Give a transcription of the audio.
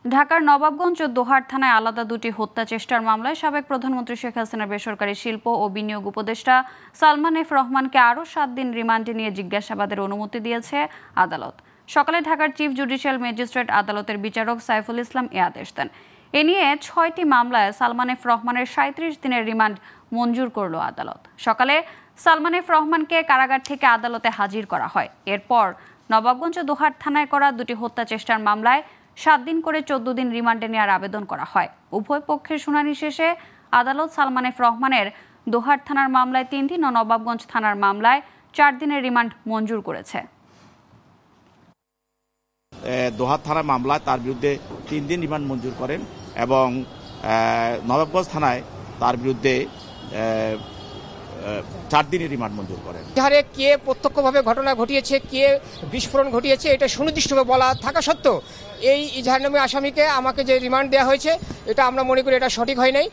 ঢাকার নবাবগঞ্জ ও দোহার থানায় আলাদা দুটি হত্যা চেষ্টার মামলায় সাবেক প্রধানমন্ত্রী শেখ হাসিনার বেসরকারি শিল্প ও বিনিয়োগ উপদেষ্টা সালমান এফ রহমানকে আরও 7 দিন রিমান্ডে নিয়ে জিজ্ঞাসাবাদের অনুমতি দিয়েছে আদালত। সকালে ঢাকার চিফ জুডিশিয়াল ম্যাজিস্ট্রেট আদালতের বিচারক সাইফুল ইসলাম এ আদেশ দেন। এ নিয়ে 6টি মামলায় সালমান এফ রহমানের 37 দিনের রিমান্ড মঞ্জুর করল আদালত। সকালে সালমান এফ রহমানকে কারাগার থেকে আদালতে হাজির করা হয়। এরপর নবাবগঞ্জ ও দোহার থানায় করা দুটি হত্যা চেষ্টার মামলায় 7 দিন করে 14 দিন রিমান্ডে নেওয়ার আবেদন করা হয়। উভয় পক্ষের শুনানি শেষে আদালত সালমান এফ রহমানের দোহার থানার মামলায় 3 দিন ও নবাবগঞ্জ থানার মামলায় 4 দিনের রিমান্ড মঞ্জুর করেছে। দোহার থানার মামলায় তার বিরুদ্ধে 3 দিন রিমান্ড মঞ্জুর করেন এবং নবাবগঞ্জ থানায় তার বিরুদ্ধে 4 দিনের রিমান্ড মঞ্জুর করেন। বিহারে কে প্রত্যক্ষভাবে ঘটনা ঘটিয়েছে, কে বিস্ফোরণ ঘটিয়েছে এটা সুনির্দিষ্টভাবে বলা থাকা সত্ত্বেও এই ইজাহারনামী আসামিকে আমাকে যে রিমান্ড দেওয়া হয়েছে এটা আমরা মনে করি এটা সঠিক হয় নাই।